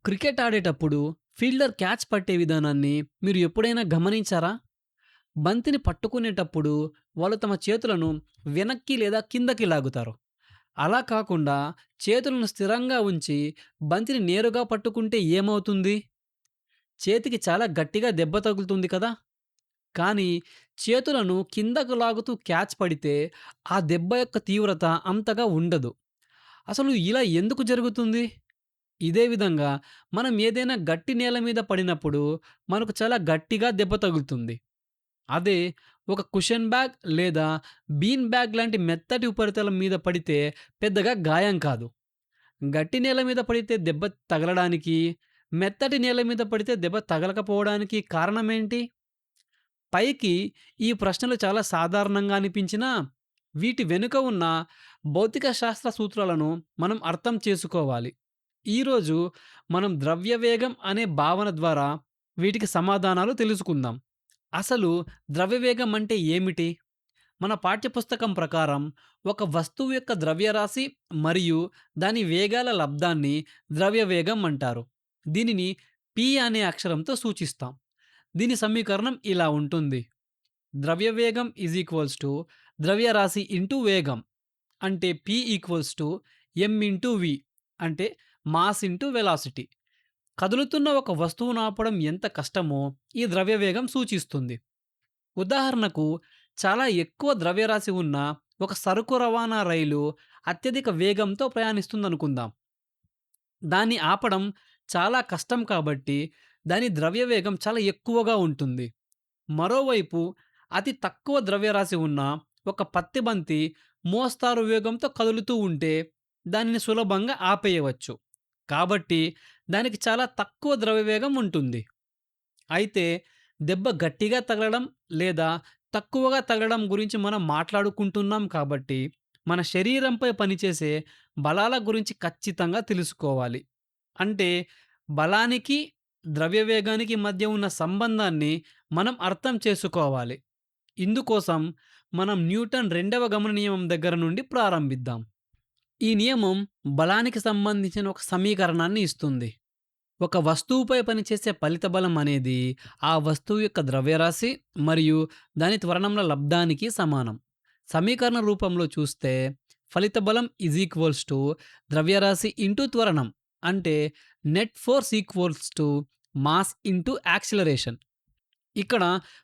Cricket ఆడేటప్పుడు fielder catch పట్టే విధానాన్ని మీరు ఎప్పుడైనా గమనించారా? బంతిని పట్టుకునేటప్పుడు వాళ్ళు తమ చేతులను వెనక్కి లేదా కిందకి లాగుతారు. అలా కాకుండా చేతులను స్థిరంగా ఉంచి బంతిని నేరుగా పట్టుకుంటే ఏమవుతుంది? చేతికి చాలా గట్టిగా దెబ్బ తగులుతుంది కదా! కానీ చేతులను కిందకు లాగుతూ క్యాచ్ పడితే ఆ దెబ్బ యొక్క తీవ్రత అంతగా ఉండదు. అసలు ఇలా ఎందుకు జరుగుతుంది? ఇదే విధంగా మనం ఏదైనా గట్టి నేల మీద పడినప్పుడు మనకు చాలా గట్టిగా దెబ్బ తగులుతుంది. అదే ఒక కుషన్ బ్యాగ్ లేదా బీన్ బ్యాగ్ లాంటి మెత్తటి ఉపరితలం మీద పడితే పెద్దగా గాయం కాదు. గట్టి నేల మీద పడితే దెబ్బ తగలడానికి, మెత్తటి నేల మీద పడితే దెబ్బ తగలకపోవడానికి కారణమేంటి? పైకి ఈ ప్రశ్నలు చాలా సాధారణంగా అనిపించినా, వీటి వెనుక ఉన్న భౌతిక శాస్త్ర సూత్రాలను మనం అర్థం చేసుకోవాలి. ఈరోజు మనం ద్రవ్యవేగం అనే భావన ద్వారా వీటికి సమాధానాలు తెలుసుకుందాం. అసలు ద్రవ్యవేగం అంటే ఏమిటి? మన పాఠ్యపుస్తకం ప్రకారం ఒక వస్తువు యొక్క ద్రవ్యరాశి మరియు దాని వేగాల లబ్దాన్ని ద్రవ్యవేగం అంటారు. దీనిని P అనే అక్షరంతో సూచిస్తాం. దీని సమీకరణం ఇలా ఉంటుంది. ద్రవ్యవేగం ఈజ్ ఈక్వల్స్ టు ద్రవ్యరాశి ఇంటూ వేగం. అంటే P equals to M into V. అంటే మాస్ ఇంటూ వెలాసిటీ. కదులుతున్న ఒక వస్తువును ఆపడం ఎంత కష్టమో ఈ ద్రవ్యవేగం సూచిస్తుంది. ఉదాహరణకు చాలా ఎక్కువ ద్రవ్యరాశి ఉన్న ఒక సరుకు రవాణా రైలు అత్యధిక వేగంతో ప్రయాణిస్తుందనుకుందాం. దాన్ని ఆపడం చాలా కష్టం కాబట్టి దాని ద్రవ్యవేగం చాలా ఎక్కువగా ఉంటుంది. మరోవైపు అతి తక్కువ ద్రవ్యరాశి ఉన్న ఒక పత్తి బంతి మోస్తారు వేగంతో కదులుతూ ఉంటే దానిని సులభంగా ఆపేయవచ్చు. కాబట్టి దానికి చాలా తక్కువ ద్రవ్యవేగం ఉంటుంది. అయితే దెబ్బ గట్టిగా తగలడం లేదా తక్కువగా తగలడం గురించి మనం మాట్లాడుకుంటున్నాం కాబట్టి మన శరీరంపై పనిచేసే బలాల గురించి ఖచ్చితంగా తెలుసుకోవాలి. అంటే బలానికి, ద్రవ్యవేగానికి మధ్య ఉన్న సంబంధాన్ని మనం అర్థం చేసుకోవాలి. ఇందుకోసం మనం న్యూటన్ రెండవ గమన నియమం దగ్గర నుండి ప్రారంభిద్దాం. ఈ నియమం బలానికి సంబంధించిన ఒక సమీకరణాన్ని ఇస్తుంది. ఒక వస్తువుపై పనిచేసే ఫలిత బలం అనేది ఆ వస్తువు యొక్క ద్రవ్యరాశి మరియు దాని త్వరణంల లబ్ధానికి సమానం. సమీకరణ రూపంలో చూస్తే ఫలిత బలం ఈజ్ ఈక్వల్స్ టు ద్రవ్యరాశి ఇంటూ త్వరణం. అంటే net force equals to mass into acceleration. ఇక్కడ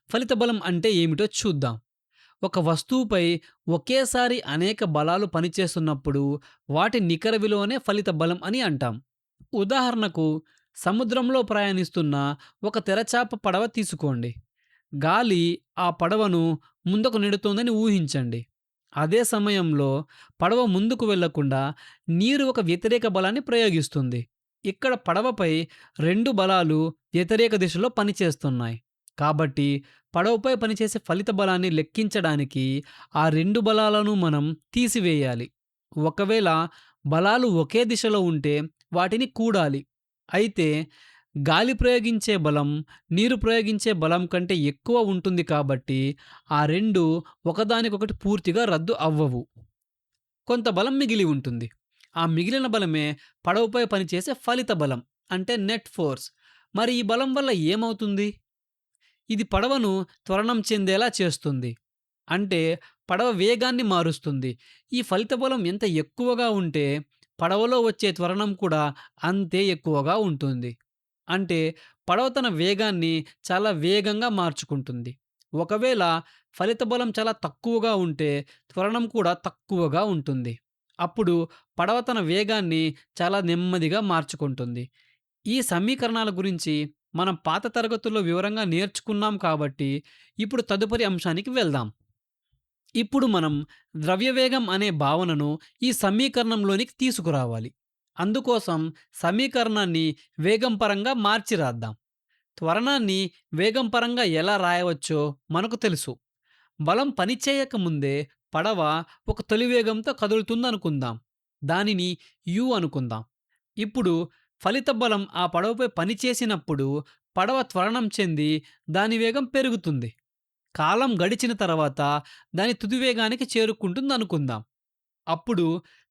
ఫలిత బలం అంటే ఏమిటో చూద్దాం. ఒక వస్తువుపై ఒకేసారి అనేక బలాలు పనిచేస్తున్నప్పుడు వాటి నికర విలువనే ఫలిత బలం అని అంటాం. ఉదాహరణకు సముద్రంలో ప్రయాణిస్తున్న ఒక తెరచాప పడవ తీసుకోండి. గాలి ఆ పడవను ముందుకు నెడుతోందని ఊహించండి. అదే సమయంలో పడవ ముందుకు వెళ్ళకుండా నీరు ఒక వ్యతిరేక బలాన్ని ప్రయోగిస్తుంది. ఇక్కడ పడవపై రెండు బలాలు వ్యతిరేక దిశలో పనిచేస్తున్నాయి. కాబట్టి పడవపై పనిచేసే ఫలిత బలాన్ని లెక్కించడానికి ఆ రెండు బలాలను మనం తీసివేయాలి. ఒకవేళ బలాలు ఒకే దిశలో ఉంటే వాటిని కూడాలి. అయితే గాలి ప్రయోగించే బలం నీరు ప్రయోగించే బలం కంటే ఎక్కువ ఉంటుంది కాబట్టి ఆ రెండు ఒకదానికొకటి పూర్తిగా రద్దు అవ్వవు. కొంత బలం మిగిలి ఉంటుంది. ఆ మిగిలిన బలమే పడవపై పనిచేసే ఫలిత బలం, అంటే నెట్ ఫోర్స్. మరి ఈ బలం వల్ల ఏమవుతుంది? ఇది పడవను త్వరణం చెందేలా చేస్తుంది. అంటే పడవ వేగాన్ని మారుస్తుంది. ఈ ఫలిత బలం ఎంత ఎక్కువగా ఉంటే పడవలో వచ్చే త్వరణం కూడా అంతే ఎక్కువగా ఉంటుంది. అంటే పడవ తన వేగాన్ని చాలా వేగంగా మార్చుకుంటుంది. ఒకవేళ ఫలిత బలం చాలా తక్కువగా ఉంటే త్వరణం కూడా తక్కువగా ఉంటుంది. అప్పుడు పడవ తన వేగాన్ని చాలా నెమ్మదిగా మార్చుకుంటుంది. ఈ సమీకరణాల గురించి మనం పాత తరగతుల్లో వివరంగా నేర్చుకున్నాం కాబట్టి ఇప్పుడు తదుపరి అంశానికి వెళ్దాం. ఇప్పుడు మనం ద్రవ్యవేగం అనే భావనను ఈ సమీకరణంలోనికి తీసుకురావాలి. అందుకోసం సమీకరణాన్ని వేగం పరంగా మార్చి రాద్దాం. త్వరణాన్ని వేగం పరంగా ఎలా రాయవచ్చో మనకు తెలుసు. బలం పనిచేయక ముందే పడవ ఒక తొలి వేగంతో కదులుతుందనుకుందాం. దానిని u అనుకుందాం. ఇప్పుడు ఫలిత బలం ఆ పడవపై పనిచేసినప్పుడు పడవ త్వరణం చెంది దాని వేగం పెరుగుతుంది. కాలం గడిచిన తర్వాత దాని తుది వేగానికి చేరుకుంటుందనుకుందాం. అప్పుడు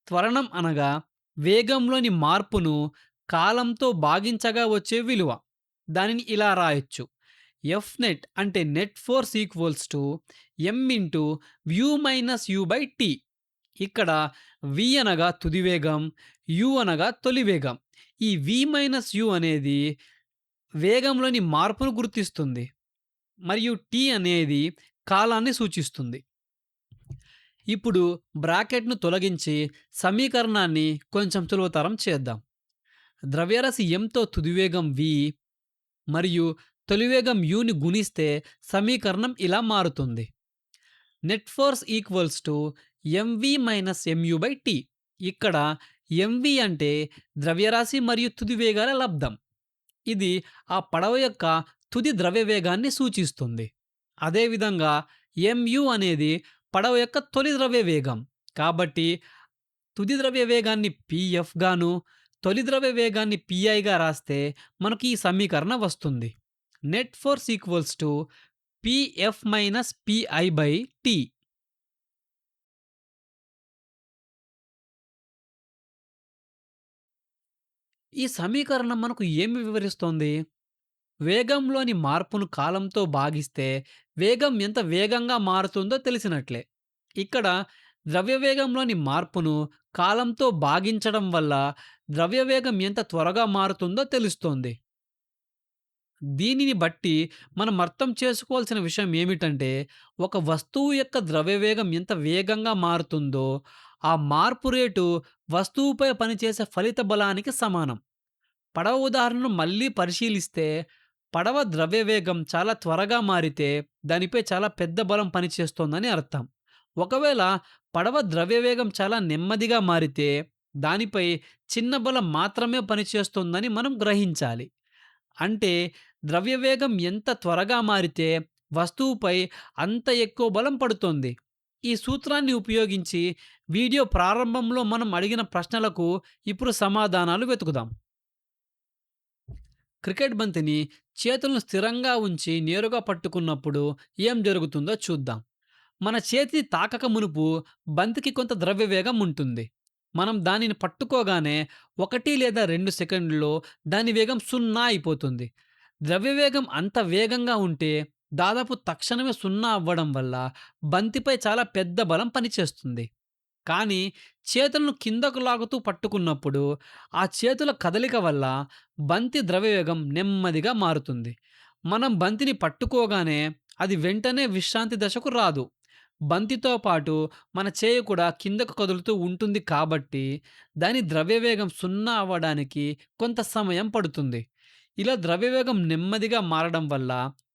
త్వరణం అనగా వేగంలోని మార్పును కాలంతో భాగించగా వచ్చే విలువ. దానిని ఇలా రాయొచ్చు. ఎఫ్ నెట్ అంటే net force equals to M into V minus U by T. ఇక్కడ వి అనగా తుది వేగం, యు అనగా తొలి వేగం. ఈ వి మైనస్ యు అనేది వేగంలోని మార్పును గుర్తిస్తుంది. మరియు టీ అనేది కాలాన్ని సూచిస్తుంది. ఇప్పుడు బ్రాకెట్‌ను తొలగించి సమీకరణాన్ని కొంచెం సులభతరం చేద్దాం. ద్రవ్యరాశి ఎంతో తుది వేగం వి మరియు తొలి వేగం యుని గుణిస్తే సమీకరణం ఇలా మారుతుంది. Net force equals to MV minus MU by T. ఇక్కడ ఎంవి అంటే ద్రవ్యరాశి మరియు తుది వేగాల లబ్దం. ఇది ఆ పడవ యొక్క తుది ద్రవ్య వేగాన్ని సూచిస్తుంది. అదేవిధంగా ఎంయు అనేది పడవ యొక్క తొలి ద్రవ్య వేగం. కాబట్టి తుది ద్రవ్య వేగాన్ని పిఎఫ్ గాను, తొలి ద్రవ్య వేగాన్ని పిఐగా రాస్తే మనకి ఈ సమీకరణం వస్తుంది. Net force equals to PF minus PI by T. ఈ సమీకరణం మనకు ఏమి వివరిస్తోంది? వేగంలోని మార్పును కాలంతో భాగిస్తే వేగం ఎంత వేగంగా మారుతుందో తెలిసినట్లే. ఇక్కడ ద్రవ్యవేగంలోని మార్పును కాలంతో భాగించడం వల్ల ద్రవ్యవేగం ఎంత త్వరగా మారుతుందో తెలుస్తోంది. దీనిని బట్టి మనం అర్థం చేసుకోవాల్సిన విషయం ఏమిటంటే, ఒక వస్తువు యొక్క ద్రవ్యవేగం ఎంత వేగంగా మారుతుందో, ఆ మార్పు రేటు వస్తువుపై పనిచేసే ఫలిత బలానికి సమానం. పడవ ఉదాహరణను మళ్ళీ పరిశీలిస్తే, పడవ ద్రవ్యవేగం చాలా త్వరగా మారితే, దానిపై చాలా పెద్ద బలం పనిచేస్తోందని అర్థం. ఒకవేళ పడవ ద్రవ్యవేగం చాలా నెమ్మదిగా మారితే, దానిపై చిన్న బలం మాత్రమే పనిచేస్తోందని మనం గ్రహించాలి. అంటే ద్రవ్యవేగం ఎంత త్వరగా మారితే, వస్తువుపై అంత ఎక్కువ బలం పడుతోంది. ఈ సూత్రాన్ని ఉపయోగించి వీడియో ప్రారంభంలో మనం అడిగిన ప్రశ్నలకు ఇప్పుడు సమాధానాలు వెతుకుదాం. క్రికెట్ బంతిని చేతులను స్థిరంగా ఉంచి నేరుగా పట్టుకున్నప్పుడు ఏం జరుగుతుందో చూద్దాం. మన చేతి తాకక మునుపు బంతికి కొంత ద్రవ్యవేగం ఉంటుంది. మనం దానిని పట్టుకోగానే 1 లేదా 2 సెకండ్లలో దాని వేగం 0 అయిపోతుంది. ద్రవ్యవేగం అంత వేగంగా ఉంటే దాదాపు తక్షణమే 0 అవ్వడం వల్ల బంతిపై చాలా పెద్ద బలం పనిచేస్తుంది. కానీ చేతులను కిందకు లాగుతూ పట్టుకున్నప్పుడు ఆ చేతుల కదలిక వల్ల బంతి ద్రవ్యవేగం నెమ్మదిగా మారుతుంది. మనం బంతిని పట్టుకోగానే అది వెంటనే విశ్రాంతి దశకు రాదు. బంతితో పాటు మన చేయి కూడా కిందకు కదులుతూ ఉంటుంది కాబట్టి దాని ద్రవ్యవేగం 0 అవ్వడానికి కొంత సమయం పడుతుంది. ఇలా ద్రవ్యవేగం నెమ్మదిగా మారడం వల్ల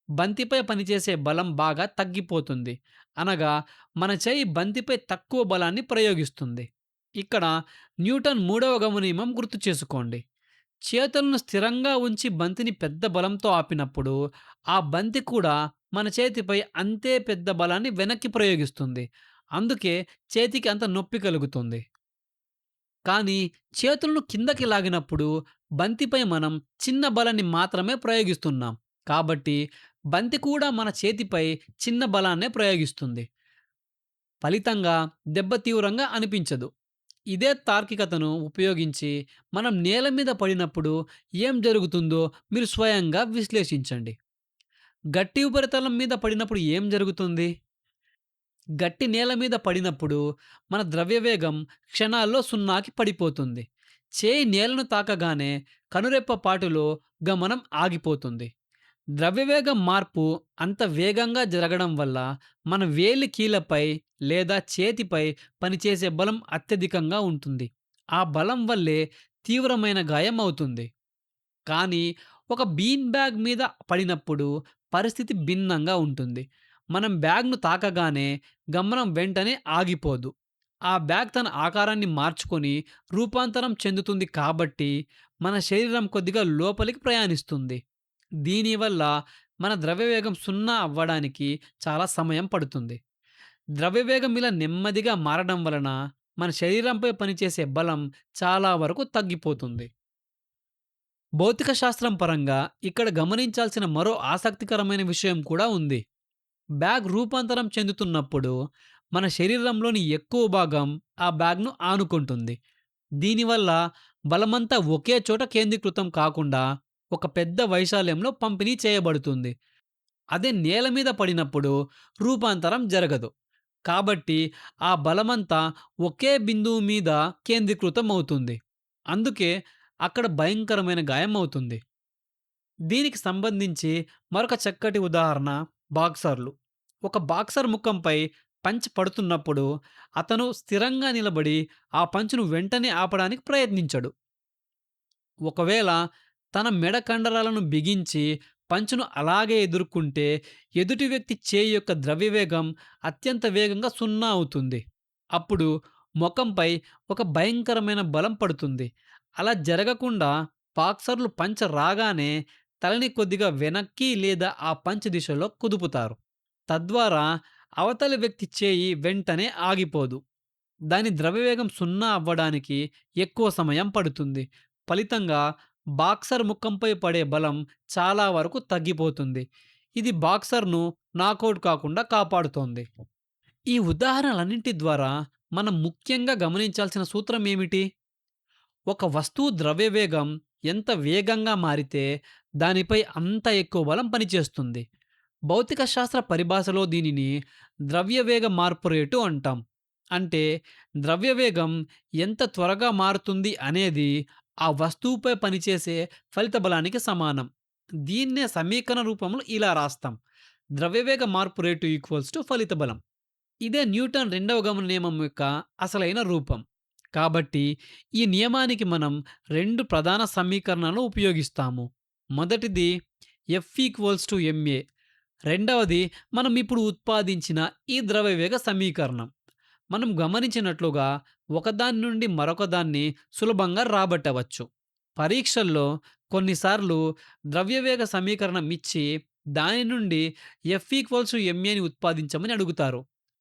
బంతిపై పనిచేసే బలం బాగా తగ్గిపోతుంది. అనగా మన చేయి బంతిపై తక్కువ బలాన్ని ప్రయోగిస్తుంది. ఇక్కడ న్యూటన్ మూడవ గమన నియమం గుర్తు చేసుకోండి. చేతులను స్థిరంగా ఉంచి బంతిని పెద్ద బలంతో ఆపినప్పుడు ఆ బంతి కూడా మన చేతిపై అంతే పెద్ద బలాన్ని వెనక్కి ప్రయోగిస్తుంది. అందుకే చేతికి అంత నొప్పి కలుగుతుంది. కానీ చేతులను కిందకి లాగినప్పుడు బంతిపై మనం చిన్న బలాన్ని మాత్రమే ప్రయోగిస్తున్నాం. కాబట్టి బంతి కూడా మన చేతిపై చిన్న బలాన్నే ప్రయోగిస్తుంది. ఫలితంగా దెబ్బ తీవ్రంగా అనిపించదు. ఇదే తార్కికతను ఉపయోగించి మనం నేల మీద పడినప్పుడు ఏం జరుగుతుందో మీరు స్వయంగా విశ్లేషించండి. గట్టి ఉపరితలం మీద పడినప్పుడు ఏం జరుగుతుంది? గట్టి నేల మీద పడినప్పుడు మన ద్రవ్యవేగం క్షణాల్లో 0కి పడిపోతుంది. చేయి నేలను తాకగానే కనురెప్ప పాటులో గమనం ఆగిపోతుంది. ద్రవ్యవేగం మార్పు అంత వేగంగా జరగడం వల్ల మన వేలి కీలపై లేదా చేతిపై పనిచేసే బలం అత్యధికంగా ఉంటుంది. ఆ బలం వల్లే తీవ్రమైన గాయం అవుతుంది. కానీ ఒక బీన్ బ్యాగ్ మీద పడినప్పుడు పరిస్థితి భిన్నంగా ఉంటుంది. మనం బ్యాగ్‌ను తాకగానే గమనం వెంటనే ఆగిపోదు. ఆ బ్యాగ్ తన ఆకారాన్ని మార్చుకొని రూపాంతరం చెందుతుంది కాబట్టి మన శరీరం కొద్దిగా లోపలికి ప్రయాణిస్తుంది. దీనివల్ల మన ద్రవ్యవేగం 0 అవ్వడానికి చాలా సమయం పడుతుంది. ద్రవ్యవేగం ఇలా నెమ్మదిగా మారడం వలన మన శరీరంపై పనిచేసే బలం చాలా వరకు తగ్గిపోతుంది. భౌతిక శాస్త్రం పరంగా ఇక్కడ గమనించాల్సిన మరో ఆసక్తికరమైన విషయం కూడా ఉంది. బ్యాగ్ రూపాంతరం చెందుతున్నప్పుడు మన శరీరంలోని ఎక్కువ భాగం ఆ బ్యాగ్‌ను ఆనుకుంటుంది. దీనివల్ల బలమంతా ఒకే చోట కేంద్రీకృతం కాకుండా ఒక పెద్ద వైశాల్యంలో పంపిణీ చేయబడుతుంది. అదే నేల మీద పడినప్పుడు రూపాంతరం జరగదు. కాబట్టి ఆ బలమంతా ఒకే బిందువు మీద కేంద్రీకృతం అవుతుంది. అందుకే అక్కడ భయంకరమైన గాయం అవుతుంది. దీనికి సంబంధించి మరొక చక్కటి ఉదాహరణ బాక్సర్లు. ఒక బాక్సర్ ముఖంపై పంచ్ పడుతున్నప్పుడు అతను స్థిరంగా నిలబడి ఆ పంచ్‌ను వెంటనే ఆపడానికి ప్రయత్నించడు. ఒకవేళ తన మెడ కండరాలను బిగించి పంచ్‌ను అలాగే ఎదుర్కొంటే ఎదుటి వ్యక్తి చేయి యొక్క ద్రవ్యవేగం అత్యంత వేగంగా సున్నా అవుతుంది. అప్పుడు మొఖంపై ఒక భయంకరమైన బలం పడుతుంది. అలా జరగకుండా బాక్సర్లు పంచ్ రాగానే తలని కొద్దిగా వెనక్కి లేదా ఆ పంచ్ దిశలో కుదుపుతారు. తద్వారా అవతలి వ్యక్తి చేయి వెంటనే ఆగిపోదు. దాని ద్రవ్యవేగం సున్నా అవ్వడానికి ఎక్కువ సమయం పడుతుంది. ఫలితంగా బాక్సర్ ముఖంపై పడే బలం చాలా వరకు తగ్గిపోతుంది. ఇది బాక్సర్‌ను నాకౌట్ కాకుండా కాపాడుతోంది. ఈ ఉదాహరణలన్నింటి ద్వారా మనం ముఖ్యంగా గమనించాల్సిన సూత్రం ఏమిటి? ఒక వస్తువు ద్రవ్యవేగం ఎంత వేగంగా మారితే దానిపై అంత ఎక్కువ బలం పనిచేస్తుంది. భౌతిక శాస్త్ర పరిభాషలో దీనిని ద్రవ్యవేగ మార్పు రేటు అంటాం. అంటే ద్రవ్యవేగం ఎంత త్వరగా మారుతుంది అనేది ఆ వస్తువుపై పనిచేసే ఫలిత బలానికి సమానం. దీన్నే సమీకరణ రూపంలో ఇలా రాస్తాం. ద్రవ్యవేగ మార్పు రేటు ఈక్వల్స్ టు ఫలిత బలం. ఇదే న్యూటన్ రెండవ గమన నియమం యొక్క అసలైన రూపం. కాబట్టి ఈ నియమానికి మనం 2 ప్రధాన సమీకరణాలను ఉపయోగిస్తాము. మొదటిది F ఈక్వల్స్ టు ma. రెండవది మనం ఇప్పుడు ఉత్పాదించిన ఈ ద్రవ్యవేగ సమీకరణం. మనం గమనించినట్లుగా ఒకదాని నుండి మరొకదాన్ని సులభంగా రాబట్టవచ్చు. పరీక్షల్లో కొన్నిసార్లు ద్రవ్యవేగ సమీకరణం ఇచ్చి దాని నుండి F ఈక్వల్స్ టు maని ఉత్పాదించమని అడుగుతారు.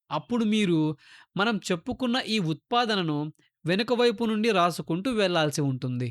అప్పుడు మీరు మనం చెప్పుకున్న ఈ ఉత్పాదనను వెనుక వైపు నుండి రాసుకుంటూ వెళ్ళాల్సి ఉంటుంది.